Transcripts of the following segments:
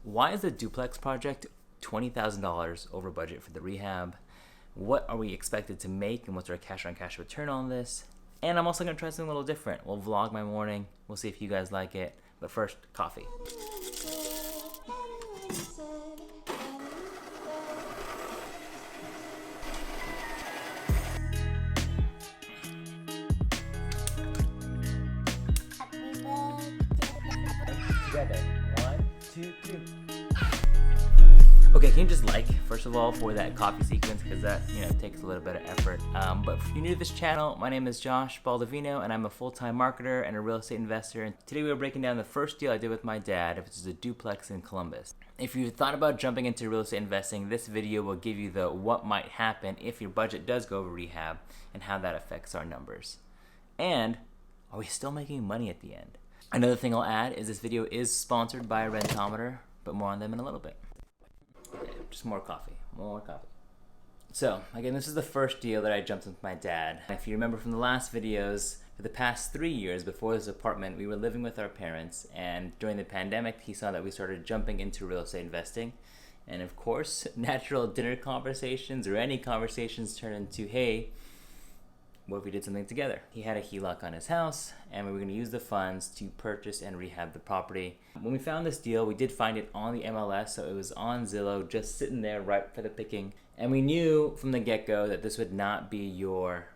Why is the duplex project $20,000 over budget for the rehab? What are we expected to make and what's our cash on cash return on this? And I'm also going to try something a little different. We'll vlog my morning. We'll see if you guys like it. But first, coffee. Together. 1, 2, 3. Okay, can you just first of all, for that coffee sequence, because that, takes a little bit of effort. But if you're new to this channel, my name is Josh Baldovino, and I'm a full-time marketer and a real estate investor. And today we are breaking down the first deal I did with my dad, which is a duplex in Columbus. If you thought about jumping into real estate investing, this video will give you the what might happen if your budget does go over rehab and how that affects our numbers. And are we still making money at the end? Another thing I'll add is this video is sponsored by Rentometer, but more on them in a little bit. Okay, just more coffee. So, again, this is the first deal that I jumped with my dad. If you remember from the last videos, for the past 3 years before this apartment, we were living with our parents, and during the pandemic, he saw that we started jumping into real estate investing. And of course, natural dinner conversations or any conversations turn into, hey, what if we did something together? He had a HELOC on his house, and we were going to use the funds to purchase and rehab the property. When we found this deal, we did find it on the MLS, so it was on Zillow, just sitting there ripe for the picking. And we knew from the get-go that this would not be your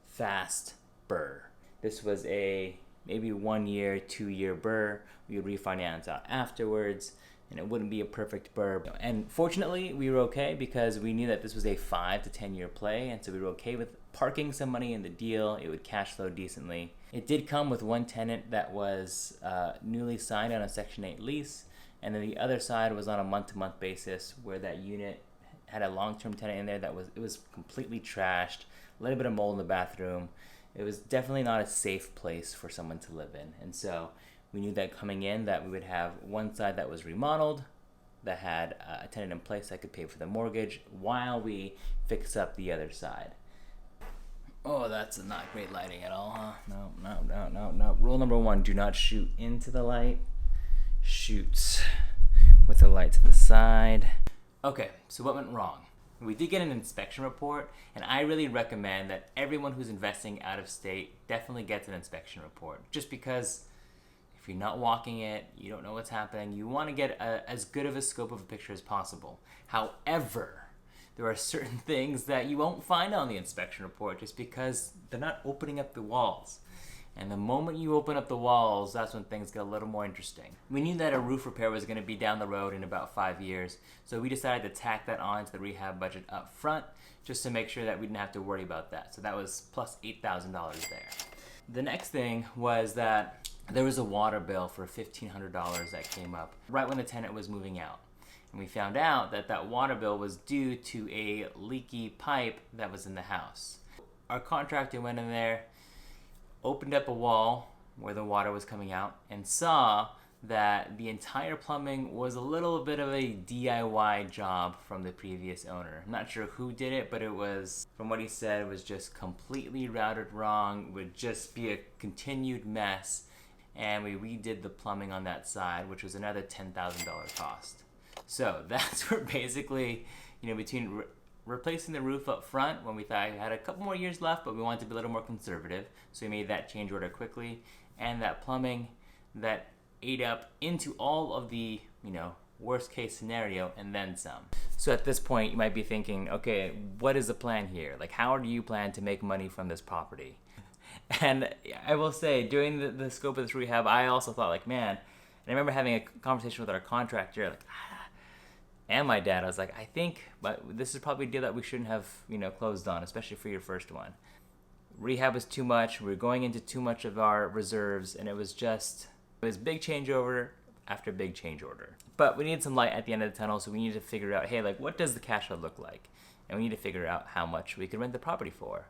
fast burr. This was a maybe 1 year, 2 year burr. We would refinance out afterwards, and it wouldn't be a perfect burr. And fortunately, we were okay because we knew that this was a 5 to 10 year play, and so we were okay with parking some money in the deal. It would cash flow decently. It did come with one tenant that was newly signed on a Section 8 lease, and then the other side was on a month-to-month basis where that unit had a long-term tenant in there that was completely trashed, a little bit of mold in the bathroom. It was definitely not a safe place for someone to live in. And so we knew that coming in that we would have one side that was remodeled, that had a tenant in place that could pay for the mortgage while we fix up the other side. Oh, that's not great lighting at all, huh? No. Rule number 1, do not shoot into the light. Shoot with the light to the side. Okay, so what went wrong? We did get an inspection report, and I really recommend that everyone who's investing out of state definitely gets an inspection report. Just because if you're not walking it, you don't know what's happening, you want to get as good of a scope of a picture as possible. However, there are certain things that you won't find on the inspection report just because they're not opening up the walls. And the moment you open up the walls, that's when things get a little more interesting. We knew that a roof repair was going to be down the road in about 5 years, so we decided to tack that on to the rehab budget up front just to make sure that we didn't have to worry about that. So that was plus $8,000 there. The next thing was that there was a water bill for $1,500 that came up right when the tenant was moving out. And we found out that that water bill was due to a leaky pipe that was in the house. Our contractor went in there, opened up a wall where the water was coming out, and saw that the entire plumbing was a little bit of a DIY job from the previous owner. I'm not sure who did it, but it was, from what he said, it was just completely routed wrong. It would just be a continued mess. And we redid the plumbing on that side, which was another $10,000 cost. So that's where basically, between replacing the roof up front when we thought we had a couple more years left, but we wanted to be a little more conservative, so we made that change order quickly, and that plumbing that ate up into all of the, worst case scenario and then some. So at this point, you might be thinking, okay, what is the plan here? How do you plan to make money from this property? And I will say, during the scope of this rehab, I also thought, man, and I remember having a conversation with our contractor, and my dad, I was like, I think, but this is probably a deal that we shouldn't have, closed on, especially for your first one. Rehab was too much. We were going into too much of our reserves, and it was big changeover after big change order. But we needed some light at the end of the tunnel, so we needed to figure out, hey, what does the cash flow look like? And we need to figure out how much we could rent the property for.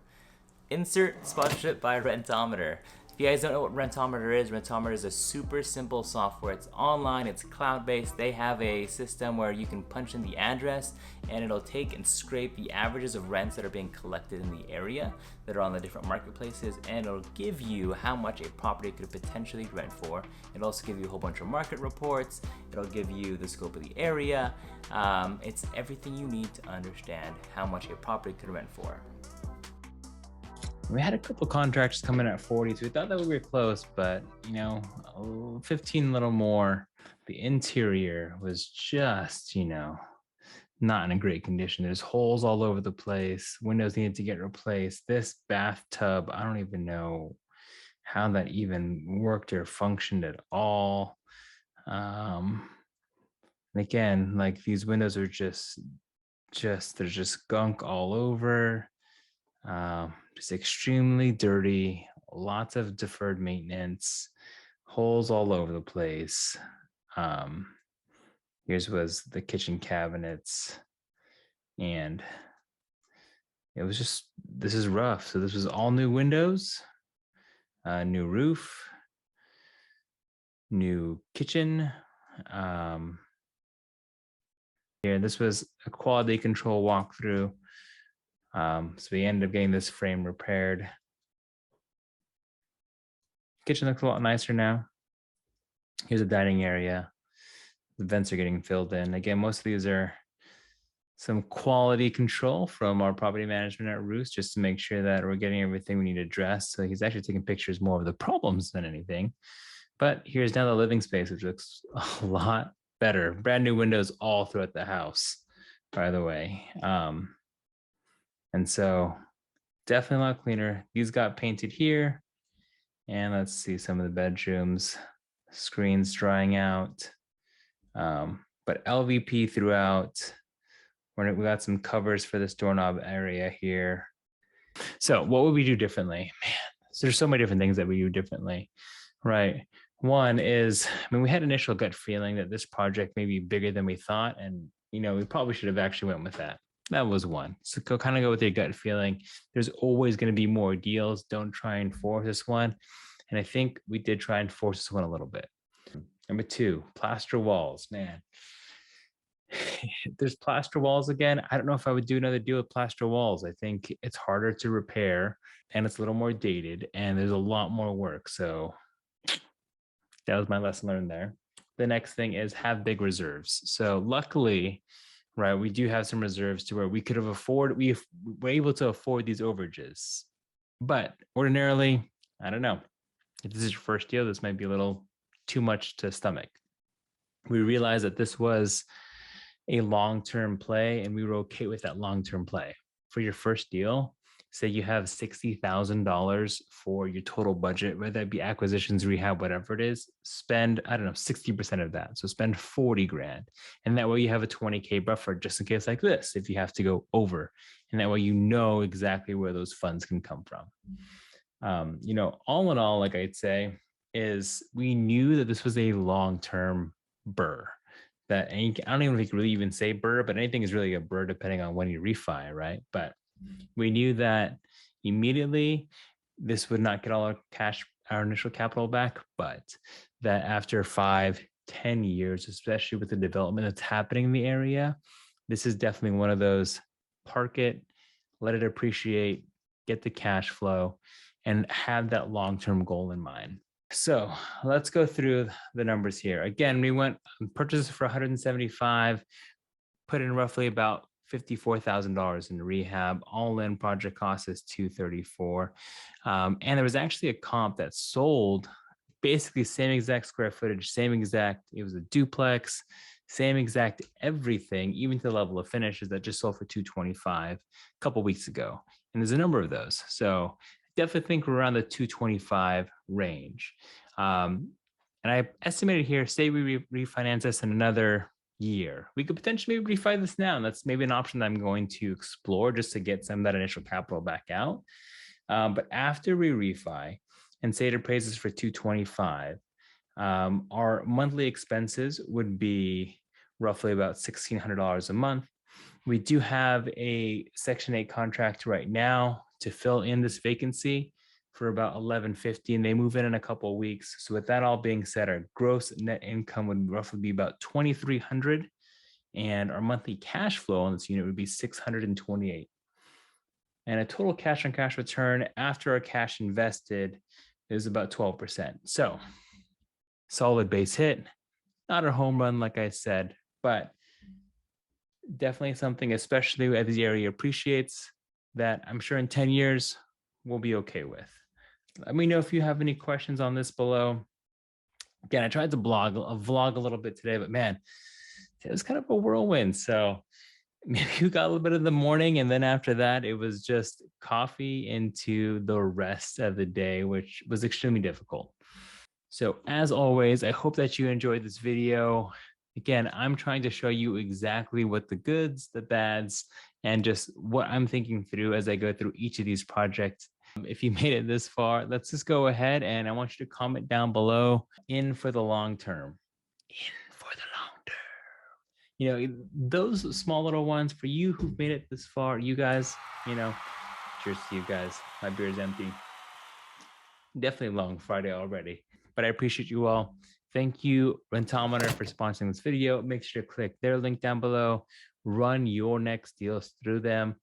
Insert sponsorship by Rentometer. If you guys don't know what Rentometer is a super simple software. It's online, it's cloud-based. They have a system where you can punch in the address and it'll take and scrape the averages of rents that are being collected in the area that are on the different marketplaces, and it'll give you how much a property could potentially rent for. It'll also give you a whole bunch of market reports. It'll give you the scope of the area. It's everything you need to understand how much a property could rent for. We had a couple contracts coming at 40, so we thought that we were close, but 15 little more. The interior was just, not in a great condition. There's holes all over the place. Windows needed to get replaced. This bathtub, I don't even know how that even worked or functioned at all. And again, like these windows are just there's just gunk all over. Just extremely dirty, lots of deferred maintenance, holes all over the place. Here's was the kitchen cabinets, and it was just, this is rough. So this was all new windows, new roof, new kitchen. Here, this was a quality control walkthrough. So we ended up getting this frame repaired. Kitchen looks a lot nicer now. Here's a dining area. The vents are getting filled in. Again, most of these are some quality control from our property management at Roost, just to make sure that we're getting everything we need addressed. So he's actually taking pictures more of the problems than anything. But here's now the living space, which looks a lot better. Brand new windows all throughout the house, by the way. And so definitely a lot cleaner. These got painted here. And let's see some of the bedrooms, screens drying out. But LVP throughout. We got some covers for this doorknob area here. So what would we do differently? Man, so there's so many different things that we do differently, right? One is, we had initial gut feeling that this project may be bigger than we thought. And, we probably should have actually went with that. That was one. So kind of go with your gut feeling. There's always going to be more deals. Don't try and force this one. And I think we did try and force this one a little bit. Number two, plaster walls. Man, there's plaster walls again. I don't know if I would do another deal with plaster walls. I think it's harder to repair and it's a little more dated and there's a lot more work. So that was my lesson learned there. The next thing is have big reserves. So luckily, right, we do have some reserves to where we could have we were able to afford these overages. But ordinarily, I don't know. If this is your first deal, this might be a little too much to stomach. We realized that this was a long-term play and we were okay with that long-term play. For your first deal, say you have $60,000 for your total budget, whether that be acquisitions, rehab, whatever it is, spend, 60% of that. So spend 40 grand. And that way you have a 20K buffer just in case like this, if you have to go over. And that way you know exactly where those funds can come from. All in all, like I'd say, is we knew that this was a long-term burr. That I don't even think really even say burr, but anything is really a burr depending on when you refi, right? But we knew that immediately this would not get all our initial capital back, but that after 5-10 years, especially with the development that's happening in the area, this is definitely one of those park it, let it appreciate, get the cash flow, and have that long-term goal in mind. So let's go through the numbers here. Again, we went purchased for 175, put in roughly about $54,000 in rehab. All in project cost is $234. And there was actually a comp that sold basically same exact square footage, it was a duplex, same exact everything, even to the level of finishes that just sold for $225 a couple weeks ago. And there's a number of those. So definitely think we're around the 225 range. And I estimated here, say we refinance this in another year, we could potentially refi this now. And that's maybe an option that I'm going to explore just to get some of that initial capital back out. But after we refi and say it appraises for 225, our monthly expenses would be roughly about $1,600 a month. We do have a Section 8 contract right now to fill in this vacancy. for about $11.50, and they move in a couple of weeks. So with that all being said, our gross net income would roughly be about $2,300, and our monthly cash flow on this unit would be $628. And a total cash on cash return after our cash invested is about 12%. So solid base hit, not a home run, like I said, but definitely something, especially as the area appreciates, that I'm sure in 10 years we'll be okay with. Let me know if you have any questions on this below. Again, I tried to vlog a little bit today, but man, it was kind of a whirlwind. So maybe you got a little bit of the morning, and then after that, it was just coffee into the rest of the day, which was extremely difficult. So as always, I hope that you enjoyed this video. Again, I'm trying to show you exactly what the goods, the bads, and just what I'm thinking through as I go through each of these projects. If you made it this far, let's just go ahead and I want you to comment down below, in for the long term. In for the long term. You know, those small little ones for you who've made it this far, you guys, you know, cheers to you guys. My beer is empty. Definitely long Friday already, but I appreciate you all. Thank you, Rentometer, for sponsoring this video. Make sure to click their link down below. Run your next deals through them.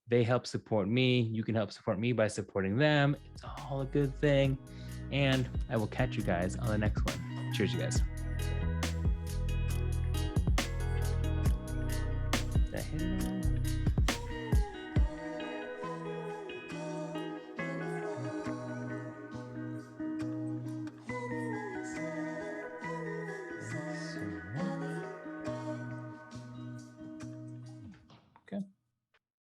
They help support me. You can help support me by supporting them. It's all a good thing. And I will catch you guys on the next one. Cheers, you guys.